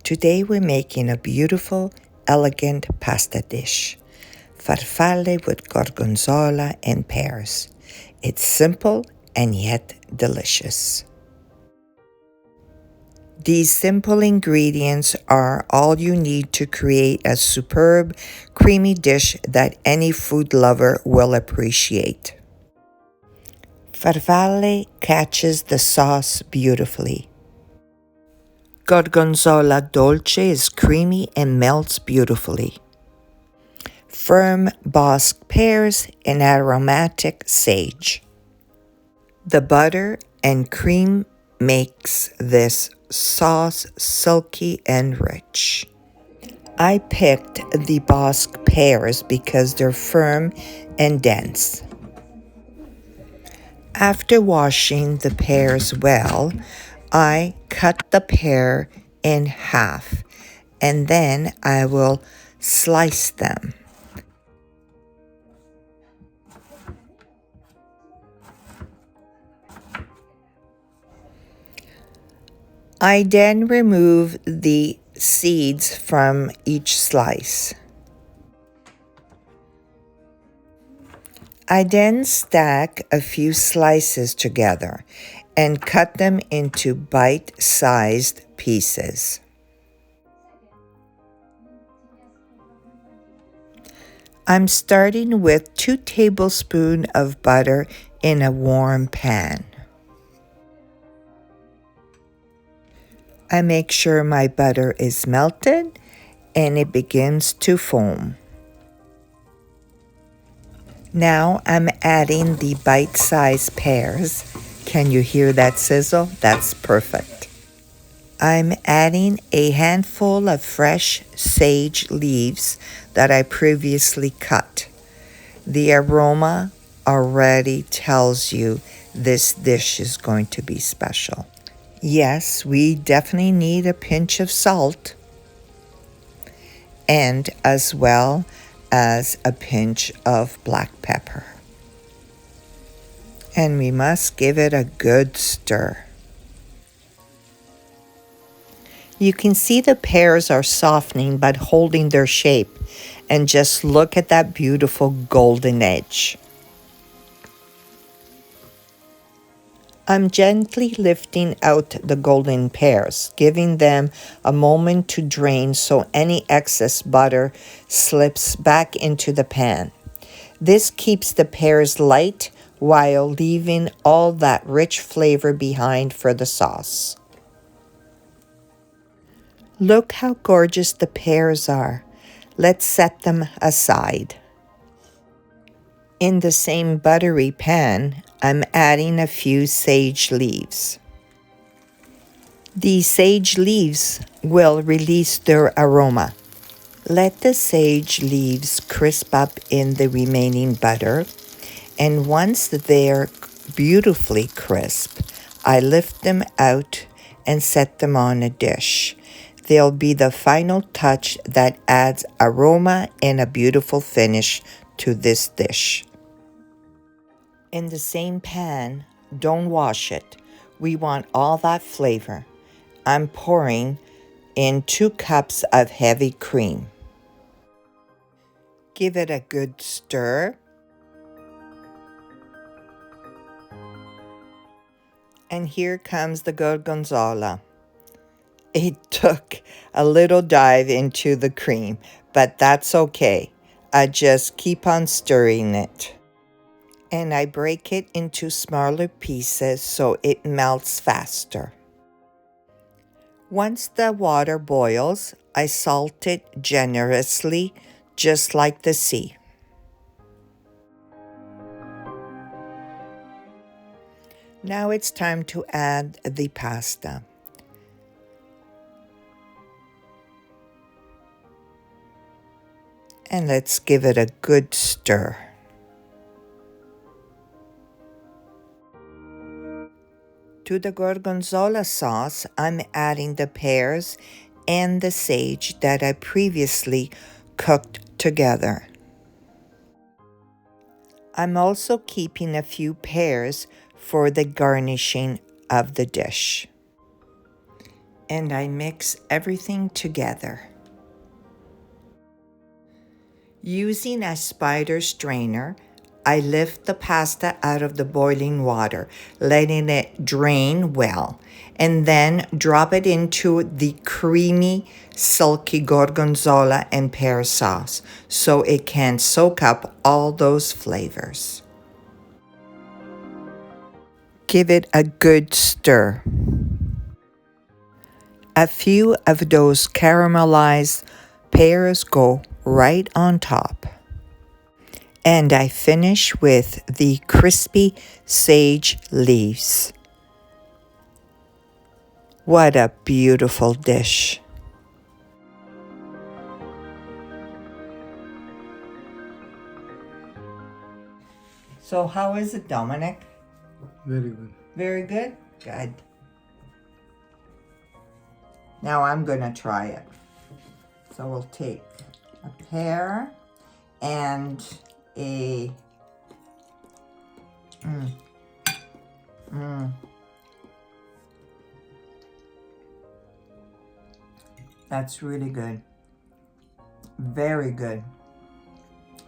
Today we're making a beautiful, elegant pasta dish. Farfalle with gorgonzola and pears. It's simple and yet delicious. These simple ingredients are all you need to create a superb, creamy dish that any food lover will appreciate. Farfalle catches the sauce beautifully. Gorgonzola dolce is creamy and melts beautifully. Firm bosc pears and aromatic sage. The butter and cream makes this sauce silky and rich. I picked the bosc pears because they're firm and dense. After washing the pears well, I cut the pear in half and then I will slice them. I then remove the seeds from each slice. I then stack a few slices together and cut them into bite-sized pieces. I'm starting with 2 tablespoons of butter in a warm pan. I make sure my butter is melted and it begins to foam. Now I'm adding the bite-sized pears. Can you hear that sizzle? That's perfect. I'm adding a handful of fresh sage leaves that I previously cut. The aroma already tells you this dish is going to be special. Yes, we definitely need a pinch of salt and as well as a pinch of black pepper. And we must give it a good stir. You can see the pears are softening but holding their shape, and just look at that beautiful golden edge. I'm gently lifting out the golden pears, giving them a moment to drain so any excess butter slips back into the pan. This keeps the pears light while leaving all that rich flavor behind for the sauce. Look how gorgeous the pears are. Let's set them aside. In the same buttery pan, I'm adding a few sage leaves. The sage leaves will release their aroma. Let the sage leaves crisp up in the remaining butter, and once they're beautifully crisp, I lift them out and set them on a dish. They'll be the final touch that adds aroma and a beautiful finish to this dish. In the same pan, don't wash it. We want all that flavor. I'm pouring in 2 cups of heavy cream. Give it a good stir. And here comes the gorgonzola. It took a little dive into the cream, but that's okay. I just keep on stirring it. And I break it into smaller pieces so it melts faster. Once the water boils, I salt it generously, just like the sea. Now it's time to add the pasta. And let's give it a good stir. To the gorgonzola sauce, I'm adding the pears and the sage that I previously cooked together. I'm also keeping a few pears for the garnishing of the dish. and I mix everything together. Using a spider strainer, I lift the pasta out of the boiling water, letting it drain well, and then drop it into the creamy, silky gorgonzola and pear sauce so it can soak up all those flavors. Give it a good stir. A few of those caramelized pears go right on top. And I finish with the crispy sage leaves. What a beautiful dish. So how is it, Dominic? Very good. Very good? Good. Now I'm gonna try it. So we'll take a pear and a That's really good. Very good.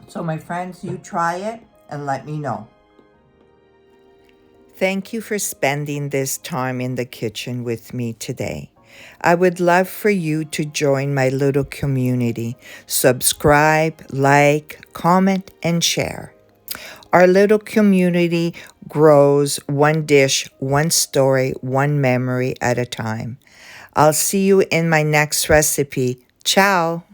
So my friends, you try it and let me know. Thank you for spending this time in the kitchen with me today. I would love for you to join my little community. Subscribe, like, comment, and share. Our little community grows one dish, one story, one memory at a time. I'll see you in my next recipe. Ciao!